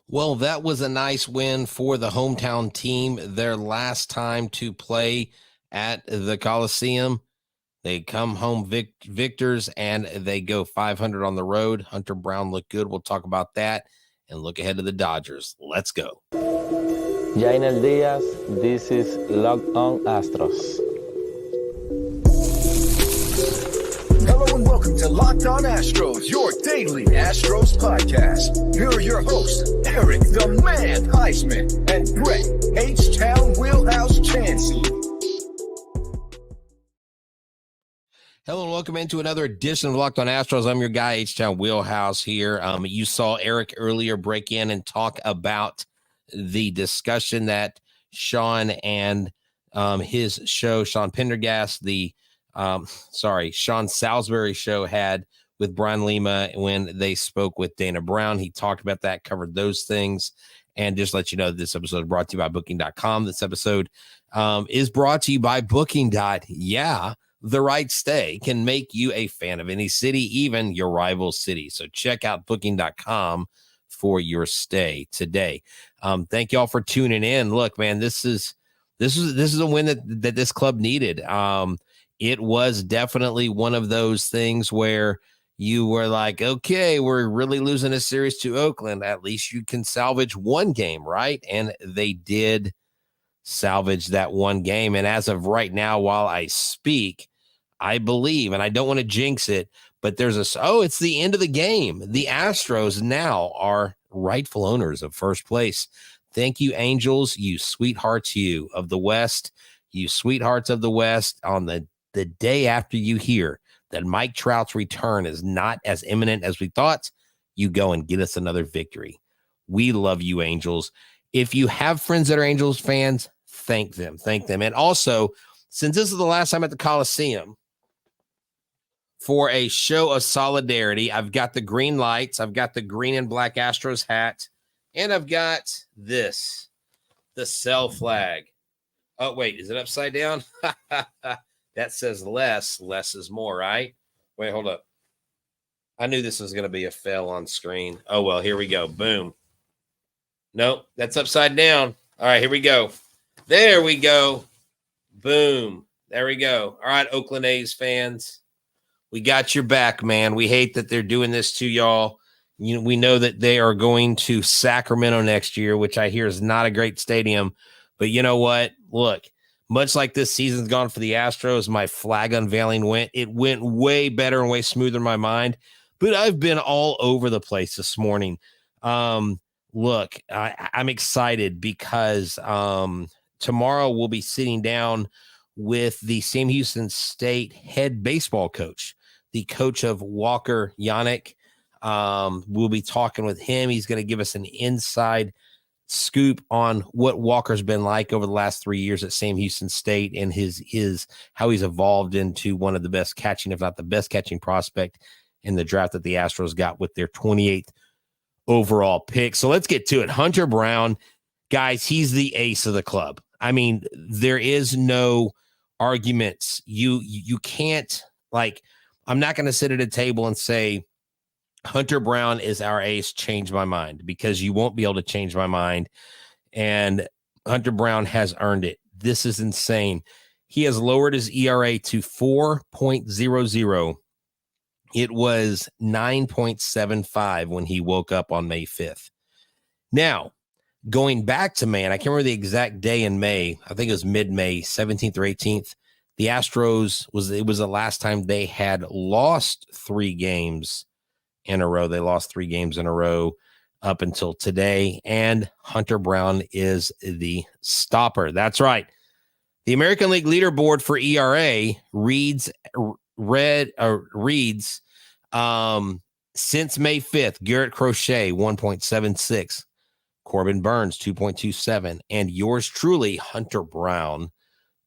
Well, that was a nice win for the hometown team. Their last time to play at the Coliseum. They come home victors, and they go 500 on the road. Hunter Brown looked good. We'll talk about that and look ahead to the Dodgers. Let's go. Jainer Diaz, this is Locked On Astros. Hello and welcome to Locked On Astros, your daily Astros podcast. Here are your hosts, Eric the Man Huysman and Brett H-Town Wheelhouse Chancey. Hello and welcome into another edition of Locked On Astros. I'm your guy, Htown Wheelhouse here. You saw Eric earlier break in and talk about the discussion that Sean and his show, Sean Pendergast, Sean Salisbury show had with Brian Lima when they spoke with Dana Brown. He talked about that, covered those things, and just let you know this episode is brought to you by Booking.com. This episode is brought to you by Booking. Yeah, the right stay can make you a fan of any city, even your rival city. So check out Booking.com for your stay today. Thank y'all for tuning in. Look, man, this is a win that this club needed. It was definitely one of those things where you were like, okay, we're really losing a series to Oakland. At least you can salvage one game, right? And they did salvage that one game. And as of right now, while I speak, I believe, and I don't want to jinx it, but it's the end of the game. The Astros now are rightful owners of first place. Thank you, Angels, you sweethearts, you of the West, you sweethearts of the West. On the day after you hear that Mike Trout's return is not as imminent as we thought, you go and get us another victory. We love you, Angels. If you have friends that are Angels fans, thank them. And also, since this is the last time at the Coliseum, for a show of solidarity, I've got the green lights, I've got the green and black Astros hat, and I've got this, the sell flag. Oh, wait, is it upside down? That says less is more, right? Wait, hold up. I knew this was going to be a fail on screen. Oh, well, here we go. Boom. Nope, that's upside down. All right, here we go. There we go. Boom. There we go. All right, Oakland A's fans. We got your back, man. We hate that they're doing this to y'all. We know that they are going to Sacramento next year, which I hear is not a great stadium. But you know what? Look, much like this season's gone for the Astros, my flag unveiling went way better and way smoother in my mind. But I've been all over the place this morning. Look, I'm excited because tomorrow we'll be sitting down with the Sam Houston State head baseball coach, the coach of Walker Yannick. We'll be talking with him. He's going to give us an inside scoop on what Walker's been like over the last 3 years at Sam Houston State and his how he's evolved into one of the best catching, if not the best catching prospect in the draft that the Astros got with their 28th overall pick. So let's get to it. Hunter Brown, guys, he's the ace of the club. I mean, there is no arguments. You can't, I'm not going to sit at a table and say Hunter Brown is our ace, change my mind, because you won't be able to change my mind. And Hunter Brown has earned it. This is insane. He has lowered his ERA to 4.00. It was 9.75 when he woke up on May 5th. Now, going back to May, and I can't remember the exact day in May, I think it was mid-May, 17th or 18th, the Astros, it was the last time they had lost 3 games in a row. They lost 3 games in a row up until today, and Hunter Brown is the stopper. That's right. The American League leaderboard for ERA reads since May 5th, Garrett Crochet, 1.76. Corbin Burns, 2.27. And yours truly, Hunter Brown,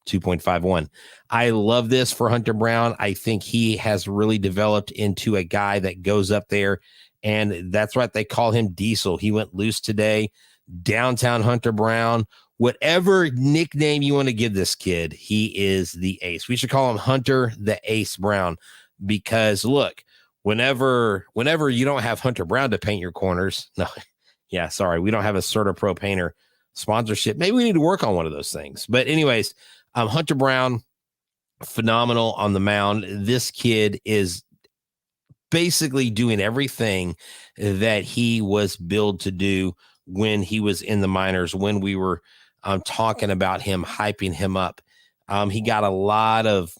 2.51. I love this for Hunter Brown. I think he has really developed into a guy that goes up there, and that's right. They call him Diesel. He went loose today. Downtown Hunter Brown, whatever nickname you want to give this kid, he is the ace. We should call him Hunter the Ace Brown, because look, whenever you don't have Hunter Brown to paint your corners, no, Yeah, sorry, we don't have a Certa Pro Painter sponsorship. Maybe we need to work on one of those things. But anyways, Hunter Brown, phenomenal on the mound. This kid is basically doing everything that he was billed to do when he was in the minors, when we were talking about him, hyping him up. He got a lot of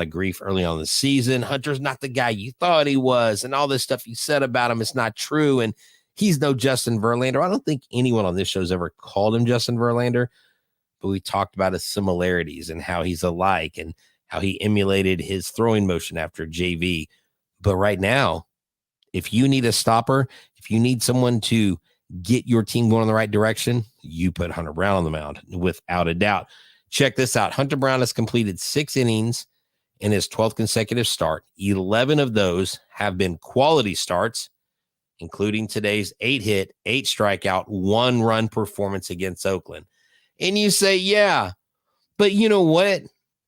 grief early on in the season. Hunter's not the guy you thought he was, and all this stuff you said about him is not true. And he's no Justin Verlander. I don't think anyone on this show has ever called him Justin Verlander, but we talked about his similarities and how he's alike and how he emulated his throwing motion after JV. But right now, if you need a stopper, if you need someone to get your team going in the right direction, you put Hunter Brown on the mound without a doubt. Check this out. Hunter Brown has completed 6 innings in his 12th consecutive start. 11 of those have been quality starts, including today's 8-hit, 8-strikeout, 1-run performance against Oakland. And you say, yeah, but you know what,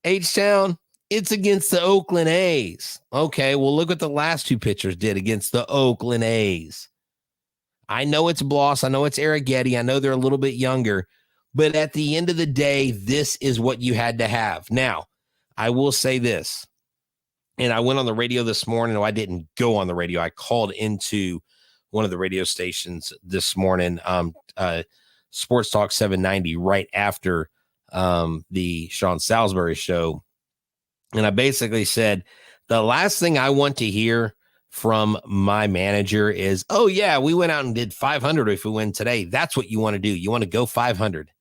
H-Town? It's against the Oakland A's. Okay, well, look what the last 2 pitchers did against the Oakland A's. I know it's Bloss. I know it's Arrighetti. I know they're a little bit younger. But at the end of the day, this is what you had to have. Now, I will say this, and I went on the radio this morning. No, I didn't go on the radio. I called into one of the radio stations this morning, Sports Talk 790, right after the Sean Salisbury show. And I basically said, the last thing I want to hear from my manager is, oh, yeah, we went out and did 500 if we win today. That's what you want to do. You want to go 500.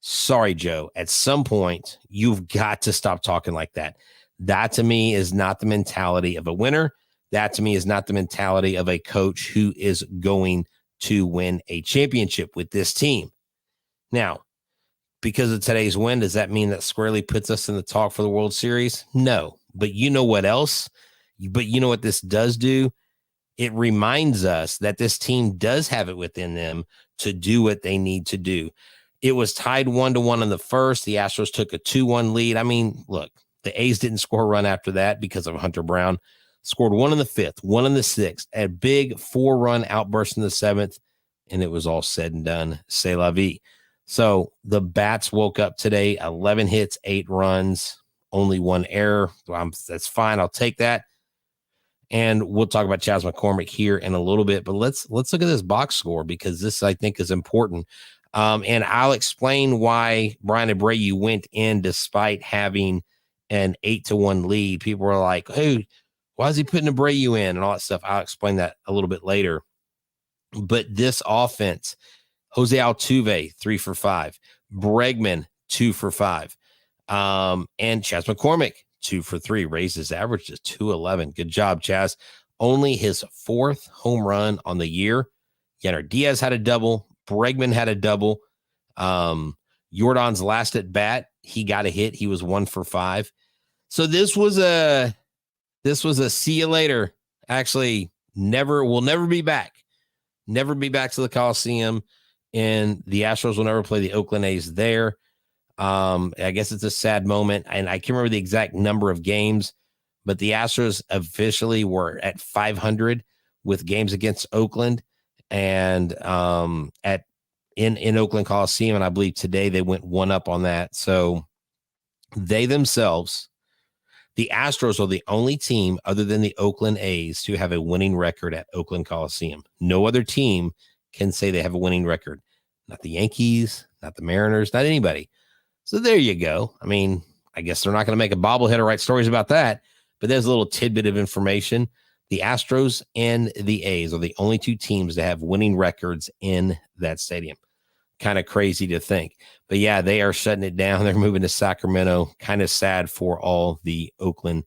Sorry, Joe. At some point, you've got to stop talking like that. That, to me, is not the mentality of a winner. That, to me, is not the mentality of a coach who is going to win a championship with this team. Now, because of today's win, does that mean that squarely puts us in the talk for the World Series? No. But you know what else? But you know what this does do? It reminds us that this team does have it within them to do what they need to do. It was tied 1-1 in the first. The Astros took a 2-1 lead. I mean, look, the A's didn't score a run after that because of Hunter Brown. Scored 1 in the 5th, 1 in the 6th, a big 4-run outburst in the 7th, and it was all said and done. C'est la vie. So the Bats woke up today, 11 hits, 8 runs, only 1 error. That's fine. I'll take that. And we'll talk about Chas McCormick here in a little bit, but let's look at this box score because this, I think, is important. And I'll explain why Brian Abreu went in despite having an 8-1 lead. People were like, hey, why is he putting Abreu in and all that stuff? I'll explain that a little bit later. But this offense, Jose Altuve, 3 for 5. Bregman, 2 for 5. And Chas McCormick, 2 for 3. Raised his average to 211. Good job, Chas. Only his 4th home run on the year. Yanner Diaz had a double. Bregman had a double. Jordan's last at bat, he got a hit. He was 1 for 5. So this was a see you later. Actually, we'll never be back. Never be back to the Coliseum. And the Astros will never play the Oakland A's there. I guess it's a sad moment. And I can't remember the exact number of games, but the Astros officially were at 500 with games against Oakland and in Oakland Coliseum. And I believe today they went 1 up on that. So they themselves, the Astros, are the only team other than the Oakland A's to have a winning record at Oakland Coliseum. No other team can say they have a winning record. Not the Yankees, not the Mariners, not anybody. So there you go. I mean, I guess they're not going to make a bobblehead or write stories about that, but there's a little tidbit of information. The Astros and the A's are the only 2 teams that have winning records in that stadium. Kind of crazy to think. But yeah, they are shutting it down. They're moving to Sacramento. Kind of sad for all the Oakland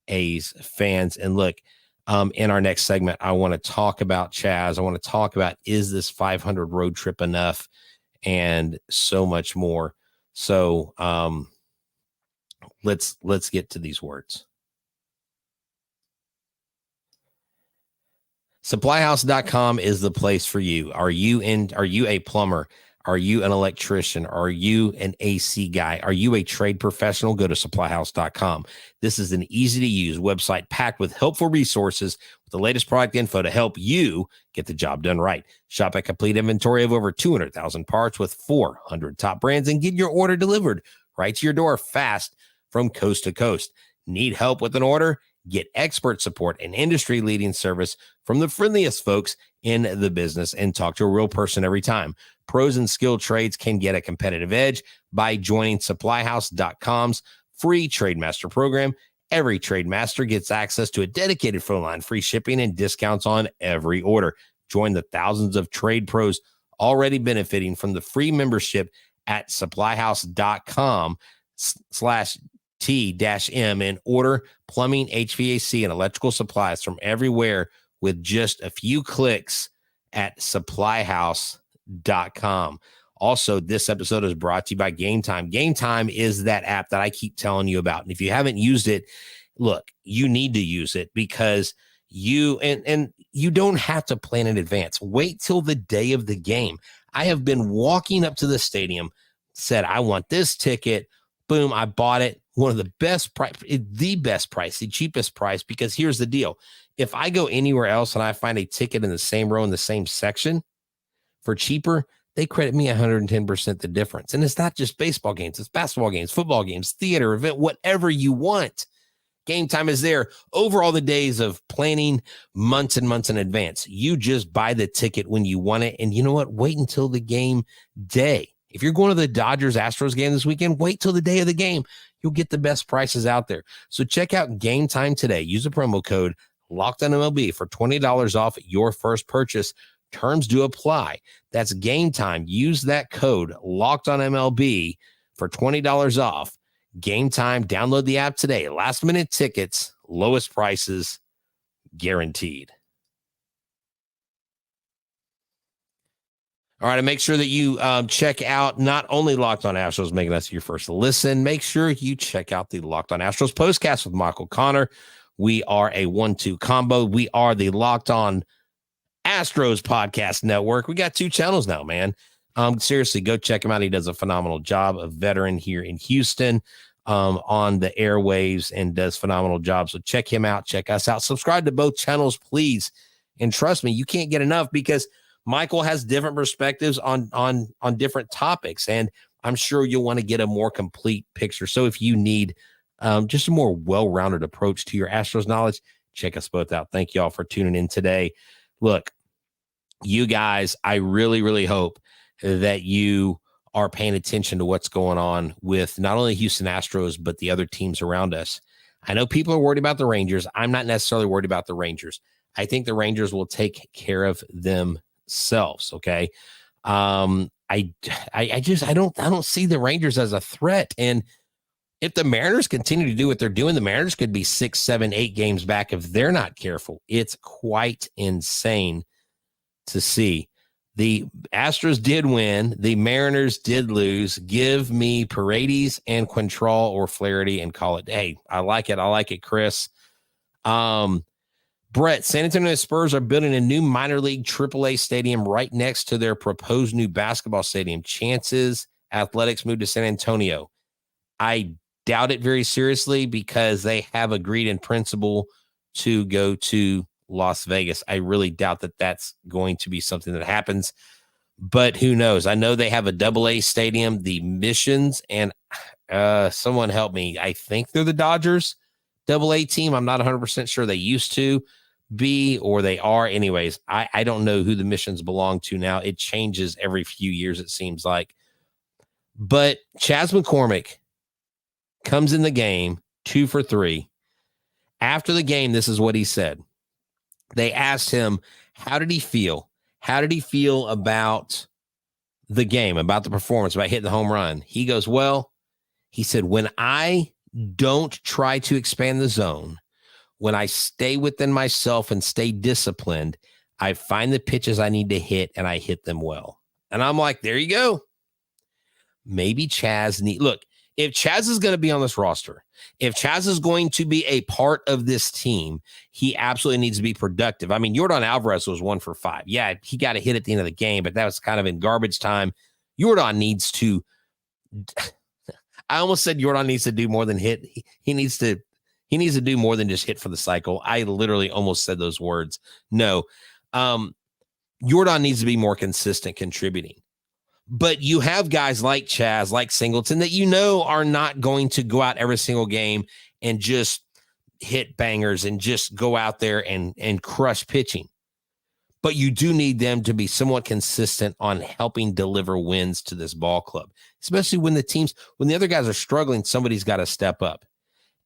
A's fans. And look, in our next segment, I want to talk about Chas. I want to talk about, is this 500 road trip enough, and so much more. So let's get to these words. SupplyHouse.com is the place for you. Are you a plumber? Are you an electrician? Are you an AC guy? Are you a trade professional? Go to SupplyHouse.com. This is an easy-to-use website packed with helpful resources with the latest product info to help you get the job done right. Shop a complete inventory of over 200,000 parts with 400 top brands and get your order delivered right to your door fast from coast to coast. Need help with an order? Get expert support and industry-leading service from the friendliest folks in the business and talk to a real person every time. Pros and skilled trades can get a competitive edge by joining SupplyHouse.com's free TradeMaster program. Every TradeMaster gets access to a dedicated phone line, free shipping, and discounts on every order. Join the thousands of trade pros already benefiting from the free membership at SupplyHouse.com/T-M and order plumbing, HVAC, and electrical supplies from everywhere with just a few clicks at SupplyHouse.com. Also, this episode is brought to you by Game Time. Game Time is that app that I keep telling you about. And if you haven't used it, look, you need to use it because you don't have to plan in advance. Wait till the day of the game. I have been walking up to the stadium, said, I want this ticket. Boom, I bought it. One of the best price, the cheapest price, because here's the deal. If I go anywhere else and I find a ticket in the same row in the same section for cheaper, they credit me 110% the difference. And it's not just baseball games. It's basketball games, football games, theater, event, whatever you want. Game Time is there over all the days of planning months and months in advance. You just buy the ticket when you want it. And you know what? Wait until the game day. If you're going to the Dodgers Astros game this weekend, wait till the day of the game. You'll get the best prices out there. So check out Game Time today. Use the promo code LOCKEDONMLB for $20 off your first purchase. Terms do apply. That's Game Time. Use that code LOCKEDONMLB for $20 off. Game Time. Download the app today. Last minute tickets, lowest prices guaranteed. All right, and make sure that you check out not only Locked On Astros, making us your first listen, make sure you check out the Locked On Astros postcast with Michael Connor. We are a 1-2 combo. We are the Locked On Astros podcast network. We got 2 channels now, man. Seriously, go check him out. He does a phenomenal job, a veteran here in Houston on the airwaves and does phenomenal job. So check him out. Check us out. Subscribe to both channels, please. And trust me, you can't get enough because Michael has different perspectives on different topics, and I'm sure you'll want to get a more complete picture. So if you need just a more well-rounded approach to your Astros knowledge, check us both out. Thank you all for tuning in today. Look, you guys, I really, really hope that you are paying attention to what's going on with not only Houston Astros, but the other teams around us. I know people are worried about the Rangers. I'm not necessarily worried about the Rangers. I think the Rangers will take care of themselves. Okay. I don't see the Rangers as a threat. And if the Mariners continue to do what they're doing, the Mariners could be 6, 7, 8 games back if they're not careful. It's quite insane to see. The Astros did win. The Mariners did lose. Give me Paredes and Quantrill or Flaherty and call it. Hey, I like it. I like it, Chris. Brett, San Antonio Spurs are building a new minor league AAA stadium right next to their proposed new basketball stadium. Chances Athletics move to San Antonio. I doubt it very seriously because they have agreed in principle to go to Las Vegas. I really doubt that that's going to be something that happens, but who knows? I know they have a AA stadium, the Missions, and someone help me. I think they're the Dodgers AA team. I'm not 100% sure. They used to be, or they are. Anyways, I don't know who the Missions belong to now. It changes every few years, it seems like. But Chas McCormick comes in the game 2 for 3. After the game, this is what he said. They asked him, how did he feel? How did he feel about the game, about the performance, about hitting the home run? He goes, well, he said, when I don't try to expand the zone, when I stay within myself and stay disciplined, I find the pitches I need to hit and I hit them well. And I'm like, there you go. Maybe Chas look, if Chas is going to be on this roster, if Chas is going to be a part of this team, he absolutely needs to be productive. I mean, Yordan Alvarez was 1 for 5. Yeah, he got a hit at the end of the game, but that was kind of in garbage time. Yordan needs to, I almost said Yordan needs to do more than hit. He needs to do more than just hit for the cycle. I literally almost said those words. No, Yordan needs to be more consistent contributing. But you have guys like Chaz, like Singleton, that you know are not going to go out every single game and just hit bangers and just go out there and crush pitching. But you do need them to be somewhat consistent on helping deliver wins to this ball club, especially when the other guys are struggling, somebody's got to step up.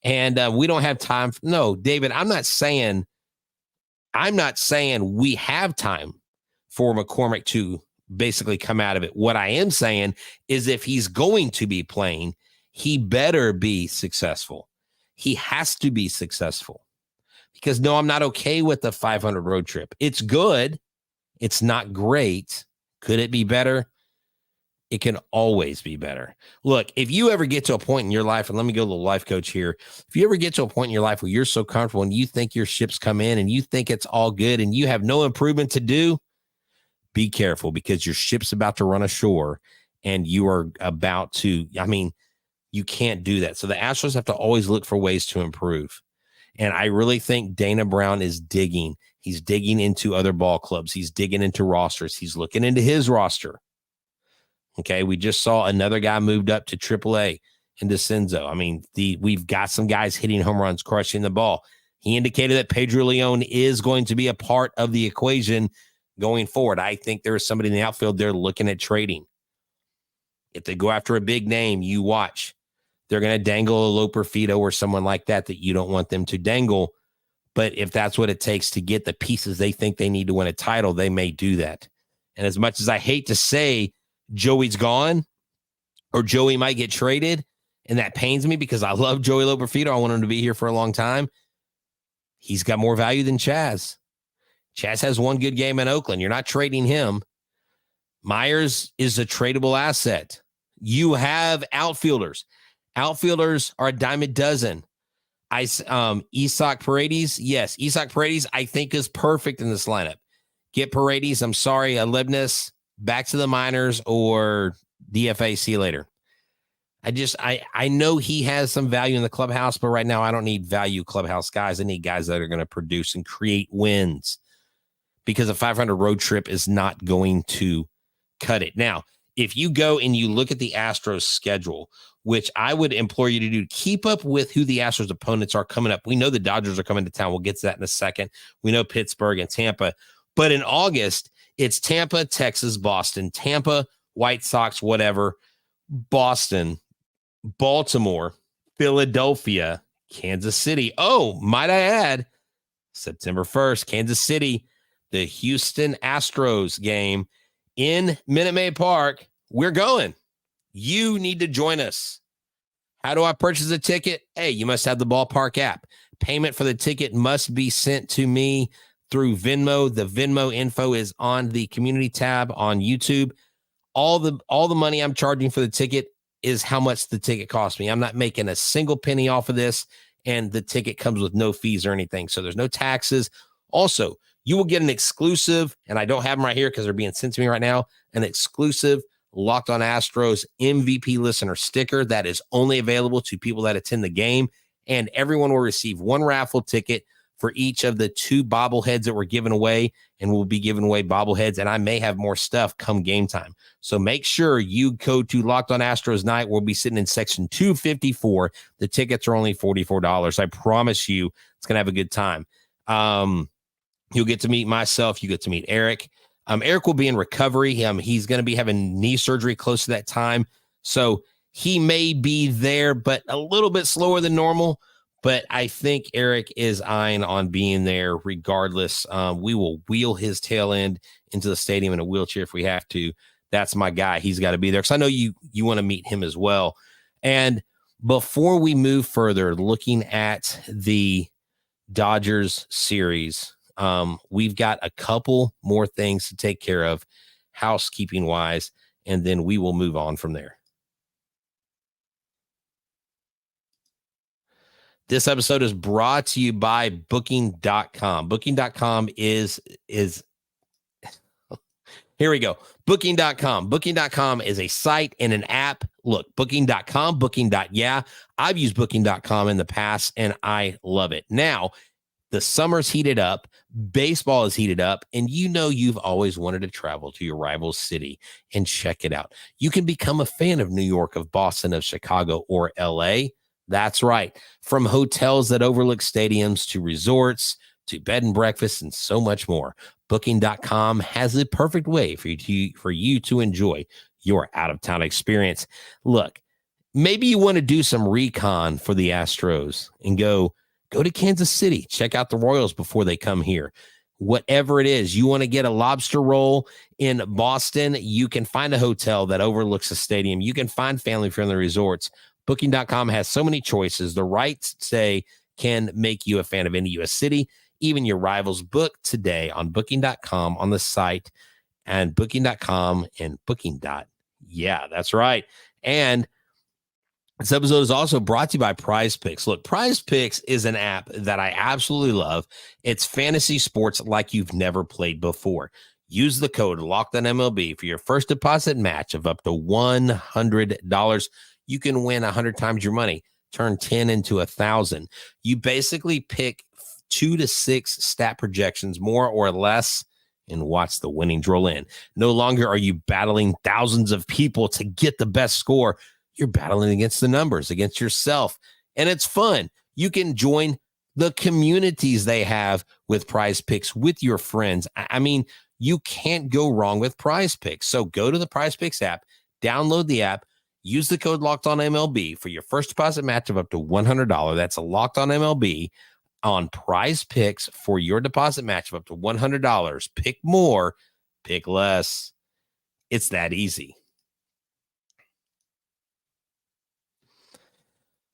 And we don't have time. No, David, I'm not saying we have time for McCormick to basically come out of it. What I am saying is if he's going to be playing, he better be successful. He has to be successful. Because no, I'm not okay with the 500 road trip. It's good. It's not great. Could it be better? It can always be better. Look, if you ever get to a point in your life, and let me go to the life coach here. If you ever get to a point in your life where you're so comfortable and you think your ship's come in and you think it's all good and you have no improvement to do, be careful because your ship's about to run ashore and you are about to, you can't do that. So the Astros have to always look for ways to improve. And I really think Dana Brown is digging. He's digging into other ball clubs. He's digging into rosters. He's looking into his roster. Okay, we just saw another guy moved up to AAA in DeCenzo. We've got some guys hitting home runs, crushing the ball. He indicated that Pedro Leon is going to be a part of the equation going forward. I think there is somebody in the outfield they're looking at trading. If they go after a big name, you watch. They're going to dangle a Loper Fito or someone like that you don't want them to dangle. But if that's what it takes to get the pieces they think they need to win a title, they may do that. And as much as I hate to say Joey's gone or Joey might get traded, and that pains me because I love Joey Loper Fito. I want him to be here for a long time. He's got more value than Chaz. Chaz has one good game in Oakland. You're not trading him. Myers is a tradable asset. You have outfielders. Outfielders are a dime a dozen. Isaac Paredes, yes. Isaac Paredes, I think, is perfect in this lineup. Get Paredes, I'm sorry, Leibniz, back to the minors or DFA, see you later. I know he has some value in the clubhouse, but right now I don't need value clubhouse guys. I need guys that are going to produce and create wins because a 500 road trip is not going to cut it. Now, if you go and you look at the Astros schedule, which I would implore you to do, keep up with who the Astros opponents are coming up. We know the Dodgers are coming to town. We'll get to that in a second. We know Pittsburgh and Tampa. But in August, it's Tampa, Texas, Boston, Tampa, White Sox, whatever, Boston, Baltimore, Philadelphia, Kansas City. Oh, might I add, September 1st, Kansas City, the Houston Astros game in Minute Maid Park. We're going. You need to join us. How do I purchase a ticket? Hey, you must have the Ballpark app. Payment for the ticket must be sent to me through Venmo. The Venmo info is on the community tab on YouTube. All the money I'm charging for the ticket is how much the ticket cost me. I'm not making a single penny off of this, and the ticket comes with no fees or anything. So there's no taxes. Also, you will get an exclusive, and I don't have them right here because they're being sent to me right now, an exclusive Locked On Astros MVP listener sticker that is only available to people that attend the game. And everyone will receive one raffle ticket for each of the 2 bobbleheads that we're giving away, and we'll be giving away bobbleheads, and I may have more stuff come game time. So make sure you go to Locked On Astros Night. We'll be sitting in section 254. The tickets are only $44. I promise you it's going to have a good time. You'll get to meet myself. You get to meet Eric. Eric will be in recovery. He's going to be having knee surgery close to that time. So he may be there, but a little bit slower than normal. But I think Eric is eyeing on being there regardless. We will wheel his tail end into the stadium in a wheelchair if we have to. That's my guy. He's got to be there because I know you want to meet him as well. And before we move further, looking at the Dodgers series, we've got a couple more things to take care of housekeeping wise, and then we will move on from there. This episode is brought to you by Booking.com. Booking.com is Here we go. Booking.com. Booking.com is a site and an app. Look, Booking.com, Booking.yeah. I've used Booking.com in the past, and I love it. Now, the summer's heated up. Baseball is heated up. And you know you've always wanted to travel to your rival city and check it out. You can become a fan of New York, of Boston, of Chicago, or L.A. That's right. From hotels that overlook stadiums to resorts to bed and breakfast and so much more. Booking.com has the perfect way for you to enjoy your out-of-town experience. Look, maybe you want to do some recon for the Astros and go to Kansas City, check out the Royals before they come here. Whatever it is, you want to get a lobster roll in Boston, you can find a hotel that overlooks a stadium. You can find family-friendly resorts. Booking.com has so many choices. The rights say can make you a fan of any U.S. city, even your rivals. Book today on Booking.com on the site and Booking.com and Booking. Yeah, that's right. And this episode is also brought to you by PrizePicks. Look, PrizePicks is an app that I absolutely love. It's fantasy sports like you've never played before. Use the code LOCKEDONMLB for your first deposit match of up to $100. You can win 100 times your money, turn 10 into 1,000. You basically pick 2 to 6 stat projections, more or less, and watch the winnings roll in. No longer are you battling thousands of people to get the best score. You're battling against the numbers, against yourself, and it's fun. You can join the communities they have with PrizePicks with your friends. I mean, you can't go wrong with PrizePicks. So go to the PrizePicks app, download the app, use the code LOCKEDONMLB for your first deposit match of up to $100. That's a LOCKEDONMLB on PrizePicks for your deposit match of up to $100. Pick more, pick less. It's that easy.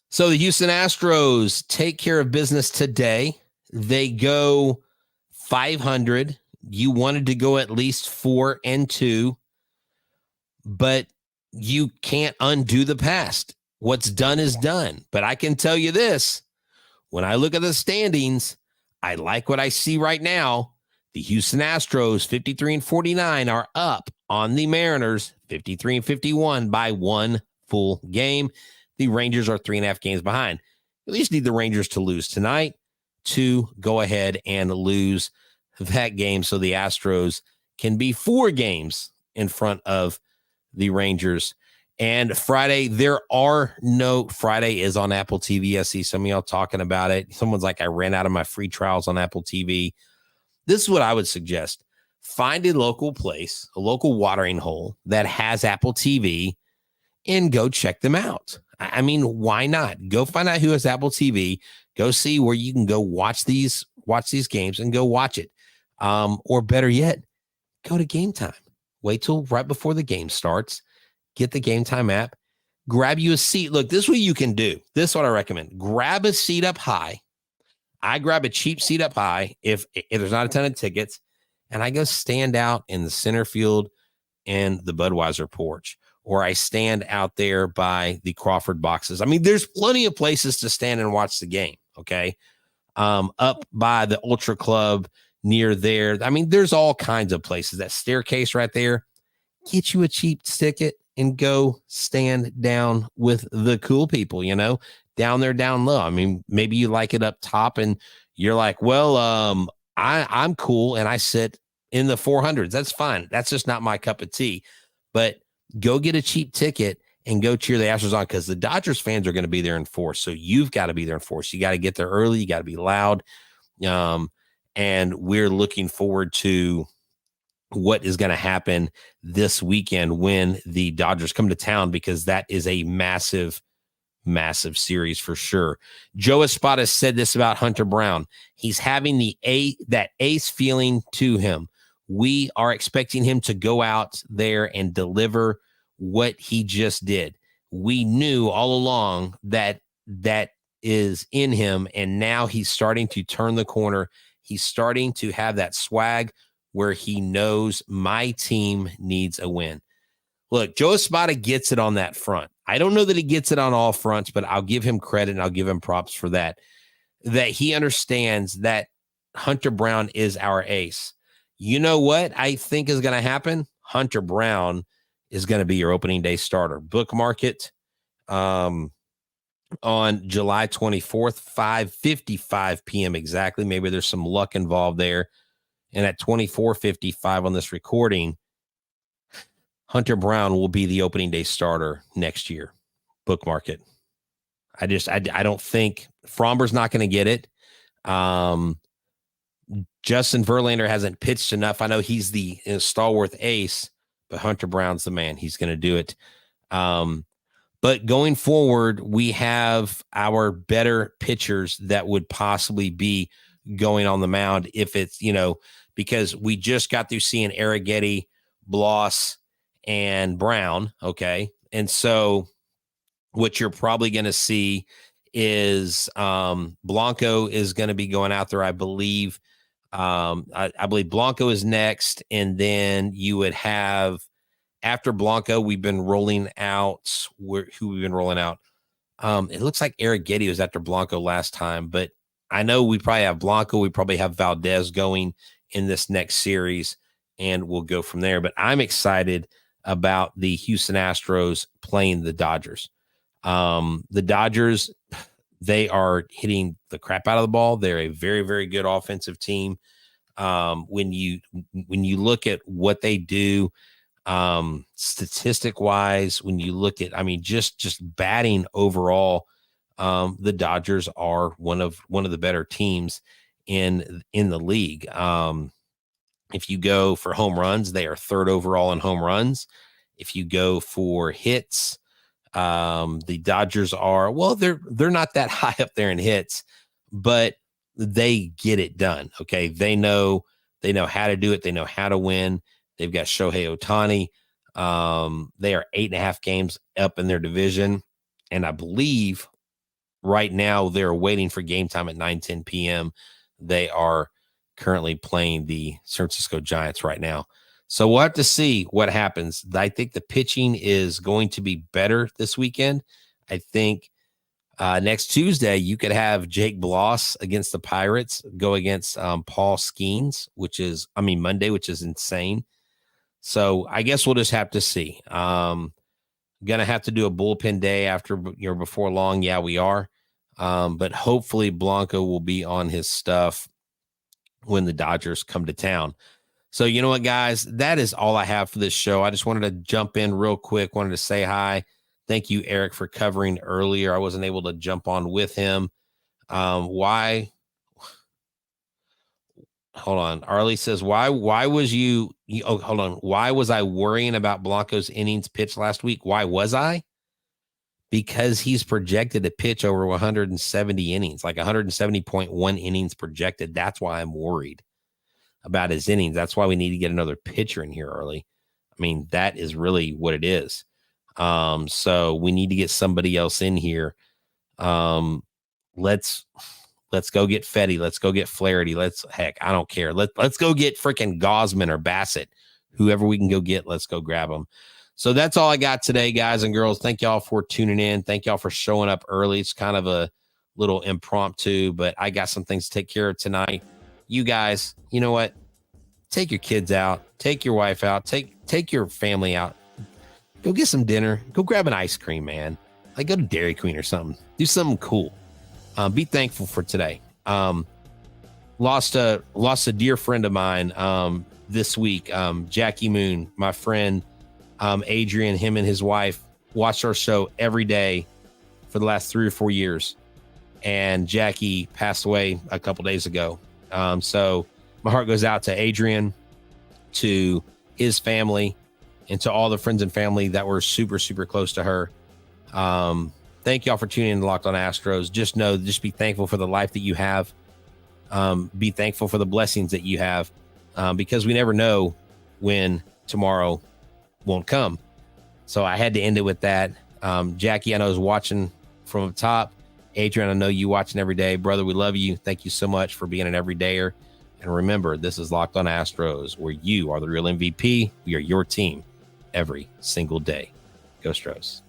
So the Houston Astros take care of business today. They go 500. You wanted to go at least 4-2, but you can't undo the past. What's done is done. But I can tell you this. When I look at the standings, I like what I see right now. The Houston Astros, 53-49, are up on the Mariners, 53-51 by 1 full game. The Rangers are 3.5 games behind. You at least need the Rangers to lose tonight to go ahead and lose that game so the Astros can be 4 games in front of the Rangers. And Friday, Friday is on Apple TV. I see some of y'all talking about it. Someone's like, I ran out of my free trials on Apple TV. This is what I would suggest. Find a local place, a local watering hole that has Apple TV, and go check them out. I mean, why not? Go find out who has Apple TV. Go see where you can go watch these games and go watch it. Or better yet, go to Game Time. Wait till right before the game starts. Get the Game Time app. Grab you a seat. Look, this is what you can do. This is what I recommend. Grab a seat up high. I grab a cheap seat up high if there's not a ton of tickets, and I go stand out in the center field and the Budweiser porch. Or I stand out there by the Crawford boxes. I mean, there's plenty of places to stand and watch the game, okay? Up by the Ultra Club near there. I mean, there's all kinds of places. That staircase right there, get you a cheap ticket and go stand down with the cool people, down there, down low. I mean, maybe you like it up top and you're like, well, I'm cool and I sit in the 400s. That's fine. That's just not my cup of tea. But go get a cheap ticket and go cheer the Astros on, because the Dodgers fans are going to be there in force. So you've got to be there in force. You got to get there early. You got to be loud. And we're looking forward to what is going to happen this weekend when the Dodgers come to town, because that is a massive, massive series for sure. Joe Espada said this about Hunter Brown. He's having that ace feeling to him. We are expecting him to go out there and deliver what he just did. We knew all along that is in him, and now he's starting to turn the corner. He's starting to have that swag where he knows my team needs a win. Look, Joe Espada gets it on that front. I don't know that he gets it on all fronts, but I'll give him credit and I'll give him props for that he understands that Hunter Brown is our ace. You know what I think is going to happen? Hunter Brown is going to be your opening day starter. Bookmark it on July 24th, 5:55 p.m. exactly. Maybe there's some luck involved there. And at 24:55 on this recording, Hunter Brown will be the opening day starter next year. Bookmark it. I don't think Fromber's not going to get it. Justin Verlander hasn't pitched enough. I know he's the stalwart ace, but Hunter Brown's the man. He's going to do it. But going forward, we have our better pitchers that would possibly be going on the mound if it's, because we just got through seeing Arrighetti, Bloss, and Brown. Okay. And so what you're probably going to see is Blanco is going to be going out there, I believe. I believe Blanco is next. And then you would have, after Blanco, we've been rolling out. Who we've been rolling out? It looks like Arrighetti was after Blanco last time, but I know we probably have Blanco. We probably have Valdez going in this next series, and we'll go from there. But I'm excited about the Houston Astros playing the Dodgers. The Dodgers, they are hitting the crap out of the ball. They're a very, very good offensive team. When you look at what they do, statistic wise, when you look at, just batting overall, the Dodgers are one of the better teams in the league. If you go for home runs, they are third overall in home runs. If you go for hits, the Dodgers are, they're not that high up there in hits, but they get it done. Okay. They know how to do it. They know how to win. They've got Shohei Ohtani. They are 8.5 games up in their division. And I believe right now they're waiting for game time at 9:10 p.m. They are currently playing the San Francisco Giants right now. So we'll have to see what happens. I think the pitching is going to be better this weekend. I think next Tuesday you could have Jake Bloss against the Pirates go against Paul Skeens, Monday, which is insane. So I guess we'll just have to see. Gonna have to do a bullpen day before long. Yeah, we are. But hopefully Blanco will be on his stuff when the Dodgers come to town. So you know what, guys, that is all I have for this show. I just wanted to jump in real quick. Wanted to say hi. Thank you, Eric, for covering earlier. I wasn't able to jump on with him. Why? Hold on. Arlie says, why was hold on. Why was I worrying about Blanco's innings pitched last week? Why was I? Because he's projected to pitch over 170 innings, like 170.1 innings projected. That's why I'm worried about his innings. That's why we need to get another pitcher in here early. That is really what it is. So we need to get somebody else in here. Let's go get Fetty. Let's go get Flaherty. I don't care. Let's go get freaking Gosman or Bassett, whoever we can go get. Let's go grab them. So that's all I got today, guys and girls. Thank y'all for tuning in. Thank y'all for showing up early. It's kind of a little impromptu, but I got some things to take care of tonight. You guys, you know what? Take your kids out. Take your wife out. Take your family out. Go get some dinner. Go grab an ice cream, man. Like go to Dairy Queen or something. Do something cool. Be thankful for today. Lost a dear friend of mine this week. Jackie Moon, my friend. Adrian, him and his wife watched our show every day for the last 3 or 4 years. And Jackie passed away a couple days ago. So my heart goes out to Adrian, to his family, and to all the friends and family that were super, super close to her. Thank y'all for tuning in to Locked On Astros. Just be thankful for the life that you have. Be thankful for the blessings that you have, because we never know when tomorrow won't come. So I had to end it with that. Jackie, I know, is watching from up top. Adrian, I know you watching every day. Brother, we love you. Thank you so much for being an everydayer. And remember, this is Locked On Astros, where you are the real MVP. We are your team every single day. Go Astros.